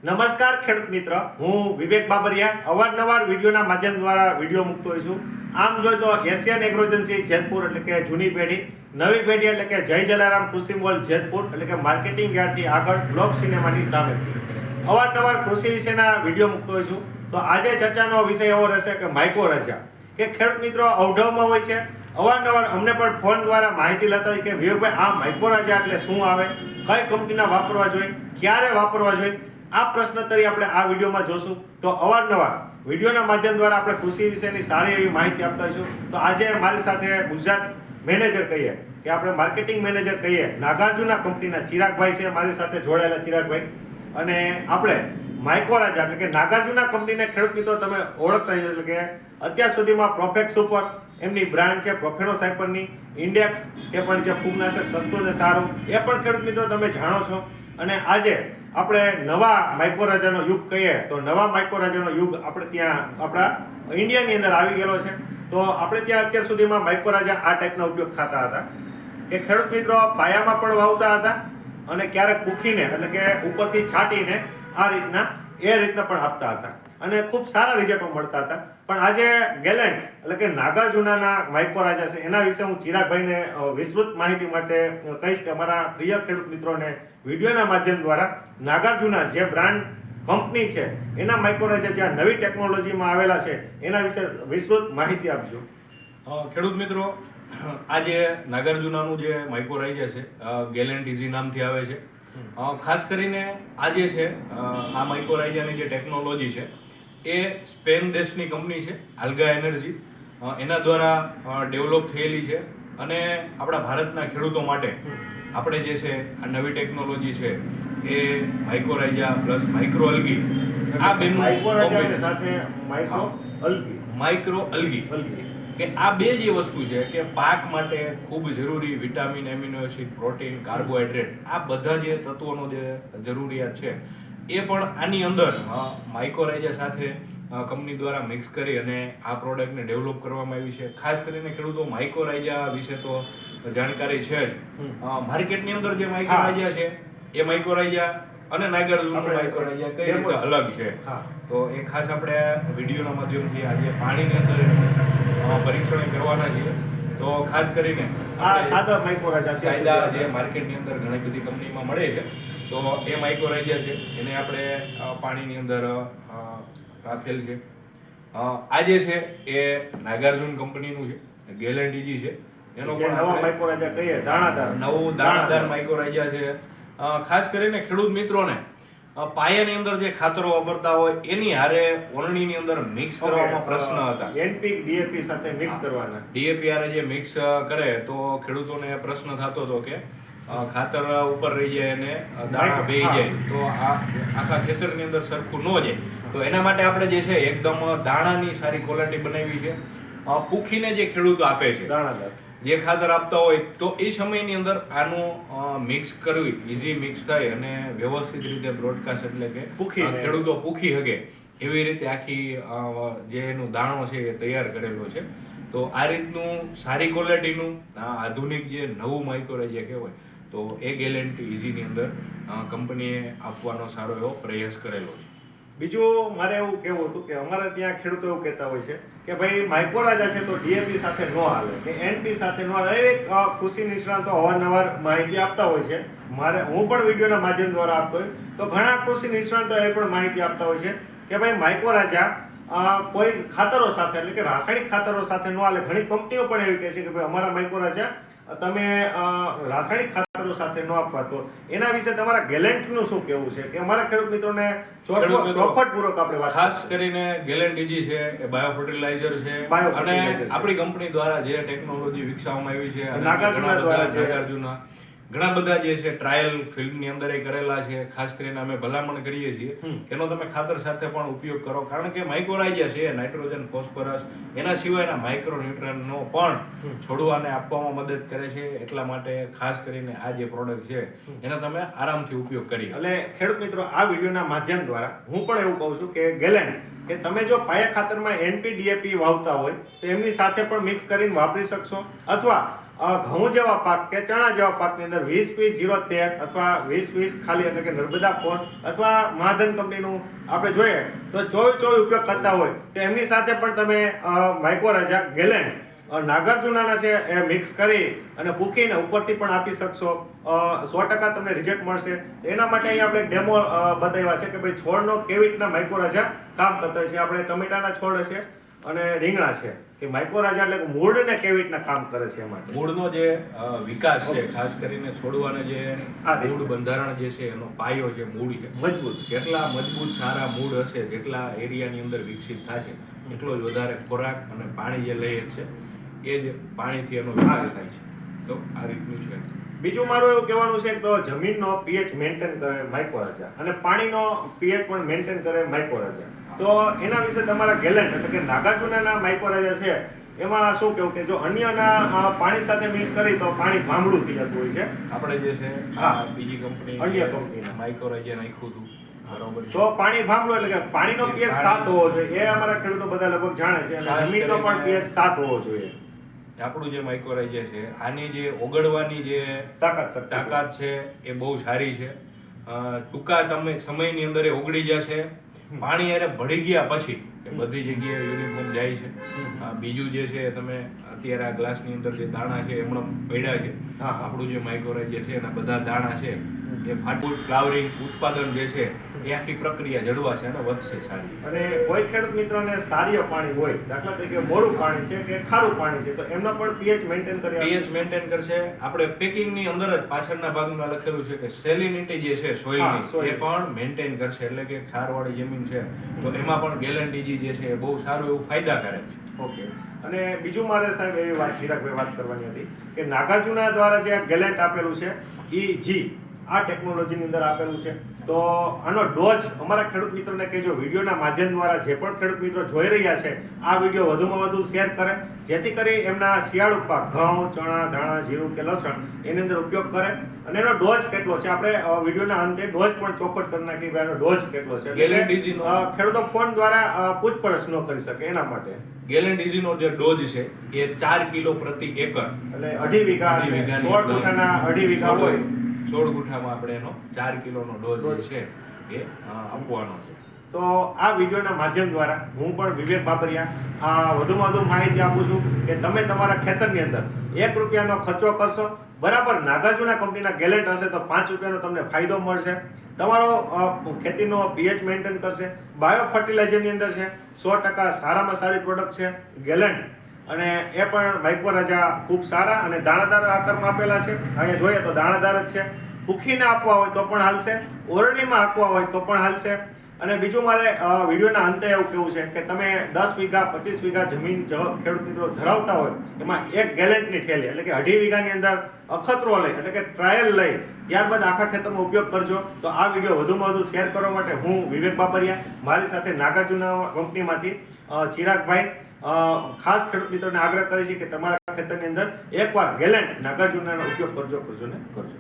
નમસ્કાર ખેડૂત મિત્ર, હું વિવેક બાબરિયા અવારનવાર વિડીયોના માધ્યમ દ્વારા વિડીયો મૂકતો હોઉં છું. આમ જોઈએ તો એશિયન એગ્રો એજન્સી જેતપુર એટલે કે જૂની પેઢી, નવી પેઢી એટલે કે જય જલારામ કૃષિ મોલ જેતપુર એટલે કે માર્કેટિંગ યાર્ડથી આગળ ગ્લોબ સિનેમાની સામેથી અવારનવાર કૃષિ વિશેના વિડીયો મૂકતો હોઉં છું. તો આજે ચર્ચાનો વિષય એવો રહેશે કે માઇક્રોરાજા, કે ખેડૂત મિત્રો અવઢવમાં હોય છે. અવારનવાર અમને પણ ફોન દ્વારા માહિતી લેતા હોય કે વિવેકભાઈ આ માઇક્રોરાજા એટલે શું આવે, કઈ કંપનીના વાપરવા જોઈએ, ક્યારે વાપરવા જોઈએ, આ પ્રશ્નોત્તરી આપણે આ વિડીયોમાં જોશું. તો અવારનવાર વિડીયોના માધ્યમ દ્વારા આપણે કૃષિ વિશેની સારી એવી માહિતી આપતા હોઈશું. તો આજે મારી સાથે ગુજરાત મેનેજર કહીએ કે આપણે માર્કેટિંગ મેનેજર કહીએ નાગાર્જુના કંપનીના ચિરાગભાઈ છે મારી સાથે જોડાયેલા. ચિરાગભાઈ, અને આપણે માઇક્રોરાજા એટલે કે નાગાર્જુના કંપનીને ખેડૂત મિત્રો તમે ઓળખતા હોય, એટલે કે અત્યાર સુધીમાં પ્રોફેક્સ ઉપર એમની બ્રાન્ડ છે, પ્રોફેનો સાયપરની ઇન્ડેક્સ એ પણ છે, ફૂગનાશક સસ્તું ને સારું એ પણ ખેડૂત મિત્રો તમે જાણો છો. અને આજે આપણે નવા માઇક્રોરાજાનો યુગ કહીએ તો નવા માઇક્રોરાજાનો યુગ આપણે ત્યાં આપણા ઇન્ડિયાની અંદર આવી ગયેલો છે. તો આપણે ત્યાં અત્યાર સુધીમાં માઇક્રોરાજા આ ટાઈપનો ઉપયોગ થતા હતા કે ખેડૂત મિત્રો પાયામાં પણ વાવતા હતા અને ક્યારેક પૂખીને એટલે કે ઉપરથી છાંટીને આ રીતના પણ આપતા હતા અને ખૂબ સારા રિઝલ્ટો મળતા હતા. પણ આજે ગેલેન્ટ એટલે કે નાગાર્જુનાના માઇક્રોરાજા છે, એના વિશે હું ચિરાગભાઈને વિસ્તૃત માહિતી માટે કહીશ કે અમારા પ્રિય ખેડૂત મિત્રોને વિડીયોના માધ્યમ દ્વારા નાગાર્જુના જે બ્રાન્ડ કંપની છે એના માઇક્રોરાજા જ્યાં નવી ટેકનોલોજીમાં આવેલા છે એના વિશે વિસ્તૃત માહિતી આપજો. ખેડૂત મિત્રો, આજે નાગાર્જુનાનું જે માઇક્રોરાજા છે ગેલેન્ટ ઇઝી નામથી આવે છે. ખાસ કરીને આજે છે આ માઇક્રોરાજાની જે ટેકનોલોજી છે એ સ્પેન દેશની કંપની છે, આલ્ગા એનર્જી, એના દ્વારા ડેવલપ થયેલી છે. અને આપણા ભારતના ખેડૂતો માટે આપણે જે છે આ નવી ટેકનોલોજી છે એ માઇક્રોરાજા પ્લસ માઇક્રો અલ્ગી, આ બેનું સાથે માઇક્રો અલ્ગી કે આ બે જે વસ્તુ છે કે પાક માટે ખૂબ જરૂરી vitamin, amino acid, protein, carbohydrate, આ બધા જે તત્વોનો જે જરૂરિયાત છે એ પણ આની અંદર માઇક્રોરાજા સાથે કંપની દ્વારા મિક્સ કરી અને આ પ્રોડક્ટને ડેવલપ કરવામાં આવી છે. ખાસ કરીને ખેડૂતો માઇક્રોરાજા વિશે તો જાણકારી છે જ. માર્કેટની અંદર જે માઇક્રોરાજા છે એ માઇક્રોરાજા અને નાગાર્જુના માઇક્રોરાજા કઈ રીતે અલગ છે, તો એ ખાસ આપણે વિડીયોના માધ્યમથી આજે પાણીની અંદર પરીક્ષણ કરવાના છીએ. તો ખાસ કરીને આ સાદા માઇક્રોરાજા સાદા જે માર્કેટની અંદર ઘણી બધી કંપનીમાં મળે છે, તો એ માઇક્રોરાજા છે એને આપણે પાણીની અંદર રાખેલ છે. આ જે છે એ નાગાર્જુન કંપનીનું છે, ગેલેન્ટ ઇઝી છે, એનો પણ નવા માઇક્રોરાજા કહીએ નવું દાણાદાર માઇક્રોરાજા છે. ખાસ કરીને ખેડૂત મિત્રોને પાયાની અંદર જે ખાતરો વાપરતા હોય એની હારે ઓરણીની અંદર મિક્સ કરવામાં પ્રશ્ન હતા. એનપી ડીએપી સાથે મિક્સ કરવાના, ડીએપી હારે જે મિક્સ કરે તો ખેડૂતોને પ્રશ્ન થતો હતો કે ખાતર ઉપર રહી જાય અને દાણા બેહી જાય તો આ આખા ખેતરની અંદર સરખું ન જાય. તો એના માટે આપણે જે છે એકદમ દાણાની સારી ક્વોલિટી બનાવી છે. પૂખીને જે ખેડૂતો આપે છે દાણાદાર જે ખાતર આપતા હોય તો એ સમયની અંદર આનું મિક્સ કરવી, ઇઝી મિક્સ થાય અને વ્યવસ્થિત રીતે બ્રોડકાસ્ટ એટલે કે ખેડૂતો પૂખી શકે એવી રીતે આખી જે એનું દાણો છે એ તૈયાર કરેલો છે. તો આ રીતનું સારી ક્વોલિટીનું આધુનિક જે નવું માઇક્રોરાજા કહેવાય તો એ ગેલેન્ટ ઇઝીની અંદર કંપનીએ આપવાનો સારો એવો પ્રયાસ કરેલો છે. બીજું મારે એવું કહેવું હતું કે અમારે ત્યાં ખેડૂતો એવું કહેતા હોય છે કે ભાઈ માઇક્રોરાજા છે તો ડીએપી સાથે ન હાલે કે એનપી સાથે ન હાલે. કૃષિ નિષ્ણાતો અવારનવાર માહિતી આપતા હોય છે, હું પણ વિડીયોના માધ્યમ દ્વારા આપતો હોય તો ઘણા કૃષિ નિષ્ણાતો એ પણ માહિતી આપતા હોય છે કે ભાઈ માઇક્રોરાજા કોઈ ખાતરો સાથે એટલે કે રાસાયણિક ખાતરો સાથે ન હાલે. ઘણી કંપનીઓ પણ એવી કહે છે કે ભાઈ અમારા માઇક્રોરાજા તમે રાસાયણિક ખાતરો સાથે ન આપવા. તો એના વિશે તમારા ગેલેન્ટનું શું કહેવું છે કે અમારા ખેડૂત મિત્રોને ચોખવટપૂર્વક આપણે વાત. ખાસ કરીને ગેલેન્ટ ઇઝી છે એ બાયો ફર્ટિલાઇઝર છે અને આપણી કંપની દ્વારા જે ટેકનોલોજી વિકસાવવામાં આવી છે અને નાગાર્જુના ઘણા બધા જે છે ટ્રાયલ ફિલ્ડની અંદર એ કરેલા છે. ખાસ કરીને અમે ભલામણ કરીએ છીએ કે એનો તમે ખાતર સાથે પણ ઉપયોગ કરો, કારણ કે માઇક્રોરાજા છે નાઇટ્રોજન, ફોસ્ફરસ એના સિવાયના માઇક્રોન્યુટ્રન્ટનો પણ છોડવાને આપવામાં મદદ કરે છે. એટલા માટે ખાસ કરીને આ જે પ્રોડક્ટ છે એનો તમે આરામથી ઉપયોગ કરી. એટલે ખેડૂત મિત્રો આ વિડીયોના માધ્યમ દ્વારા હું પણ એવું કહું છું કે ગેલેન્ટ કે તમે જો પાયા ખાતરમાં એનપી ડીએપી વાવતા હોય તો એમની સાથે પણ મિક્સ કરીને વાપરી શકશો, અથવા ઘઉં જેવા પાક કે ચણા જેવા પાકની અંદર 20 પીસ 013 અથવા 20 પીસ ખાલી એટલે કે નર્મદા પોસ્ટ અથવા મહાધન કંપનીનું આપણે જોઈએ તો 24 ઉપયોગ કરતા હોય તો એમની સાથે પણ તમે માઇક્રોરાજા ગેલેન્ટ નાગાર્જુનાના છે એ મિક્સ કરી અને પૂકીને ઉપરથી પણ આપી શકશો. 100% તમને રિઝલ્ટ મળશે. એના માટે અહીંયા આપણે ડેમો બતાવ્યા છે કે ભાઈ છોડનો કેવી રીતના માઇક્રોરાજા કામ કરતા છે. આપણે ટમેટાના છોડ છે અને રીંગણા છે કે માઇક્રોરાજા એટલે મૂળને કેવી રીતના કામ કરે છે. એમાં મૂળનો જે વિકાસ છે, ખાસ કરીને છોડવાને જે મૂળ બંધારણ જે છે એનો પાયો છે, મૂળ છે મજબૂત. જેટલા મજબૂત સારા મૂળ હશે, જેટલા એરિયાની અંદર વિકસિત થશે, એટલો જ વધારે ખોરાક અને પાણી જે લઈએ છે એ જ પાણીથી એનો વિકાસ થાય છે. તો આ રીતનું છે. બીજું મારું એવું કહેવાનું છે કે તો જમીનનો pH મેન્ટેન કરે માઇક્રોરાજા અને પાણીનો pH પણ મેન્ટેન કરે માઇક્રોરાજા. તો એના વિશે તમારા ગેલેન્ટ એટલે કે નાગાર્જુનાના માઇક્રોરાજા છે એમાં શું કેવું કે જો અન્યના પાણી સાથે મિક્સ કરી તો પાણી ભાંગડું થઈ જતું હોય છે. આપણે જે છે બીજી કંપની અન્ય કંપનીના માઇક્રોરાજા નાખ્યું હતું બરોબર, તો પાણી ભાંગડું એટલે કે પાણીનો pH 7 હોવો જોઈએ. એ અમારા ખેડૂતો બધા લગભગ જાણે છે અને જમીનનો પણ pH 7 હોવો જોઈએ. આપણું જે માઇક્રોરાજા છે આની જે ઓગળવાની જે તાકાત છે એ બહુ સારી છે. ટૂંકા સમયની અંદર એ ઓગળી જશે. પાણી યારે ભળી ગયા પછી એ બધી જગ્યાએ યુનિફોર્મ જાય છે. બીજું જે છે તમે અત્યારે આ ગ્લાસની અંદર જે દાણા છે એમણે પડ્યા છે. આપણું જે માઇક્રોરાજા છે એના બધા દાણા છે એ ફાટવું ફ્લાવરિંગ ઉત્પાદન જે છે એ આખી પ્રક્રિયા જળવાશે અને વધશે સારી. અને કોઈ ખેડૂત મિત્રોને સારીય પાણી હોય, દાખલા તરીકે મોરું પાણી છે કે ખારું પાણી છે, તો એમનો પણ pH મેન્ટેન કરી pH મેન્ટેન કરશે. આપણે પેકિંગની અંદર જ પાછળના ભાગમાં લખેલું છે કે સેલિનિટી જે છે સોઇલની એ પણ મેન્ટેન કરશે. એટલે કે ક્ષારવાળી જમીન છે તો એમાં પણ ગેલેન્ટીજી જે છે એ બહુ સારું એવું ફાયદાકારક છે. ઓકે. અને બીજું મારે સાહેબ એવી વાત ચિરાગભાઈ વાત કરવાની હતી કે નાગાર્જુના દ્વારા જે ગેલેન્ટ આપેલું છે EG આ ટેકનોલોજીની અંદર આપેલું છે. તો આનો ડોઝ અમારા ખેડૂત મિત્રોને કહેજો, વિડીયોના માધ્યમ દ્વારા જે પણ ખેડૂત મિત્રો જોઈ રહ્યા છે આ વિડીયો વધુમાં વધુ શેર કરે, જેથી કરી એમના શિયાળુ પાક ઘઉં, ચણા, ધાણા, જીરું કે લસણ એની અંદર ઉપયોગ કરે. અને એનો ડોઝ કેટલો છે આપણે વિડીયોના અંતે ડોઝ પણ ચોખવટ કરી નાખી ભાઈ એનો ડોઝ કેટલો છે. ખેડૂતો ફોન દ્વારા પૂછપરછ ન કરી શકે એના માટે. ગેલેન્ટીજીનો જે ડોઝ છે એ 4 કિલો પ્રતિ એકર એટલે 2.5 વીઘા 16 ગુંઠાના 2.5 વીઘા હોય 16 ગુંઠામાં આપણે એનો 4 કિલોનો ડોઝ છે એ આપવાનો છે. તો આ વિડીયોના માધ્યમ દ્વારા હું પણ વિવેક બાબરિયા વધુમાં વધુ માહિતી આપું છું કે તમે તમારા ખેતરની અંદર 1 રૂપિયાનો ખર્ચો કરશો, બરાબર નાગાર્જુના કંપનીના ગેલેન્ટ હશે તો 5 રૂપિયાનો તમને ફાયદો મળશે. તમારો ખેતીનો pH મેન્ટેન કરશે. બાયો ફર્ટિલાઇઝરની અંદર છે 100% સારામાં સારી પ્રોડક્ટ છે ગેલેન્ટ. અને એ પણ માઇક્રોરાજા ખૂબ સારા અને દાણાદાર આકારમાં આપેલા છે. અહીંયા જોઈએ તો દાણાદાર જ છે. પૂખીને આપવા હોય તો પણ હાલશે, ઓરડીમાં આપવા હોય તો પણ હાલશે. અને બીજું મારે વિડીયોના અંતે એવું કહેવું છે કે તમે 10 વીઘા 25 વીઘા જમીન ખેડૂત મિત્રો ધરાવતા હોય એમાં એક ગેલેન્ટની થેલી એટલે કે 2.5 વીઘાની અંદર અખતરો લઈ એટલે કે ટ્રાયલ લઈ ત્યારબાદ આખા ખેતરમાં ઉપયોગ કરજો. તો આ વિડીયો વધુમાં વધુ શેર કરવા માટે હું વિવેક બાબરિયા, મારી સાથે નાગાર્જુના કંપનીમાંથી ચિરાગભાઈ ખાસ ખેડૂત મિત્રોને આગ્રહ કરે છે કે તમારા ખેતરની અંદર એકવાર ગેલેન્ટ નાગાર્જુનાનો ઉપયોગ કરજો ને કરજો.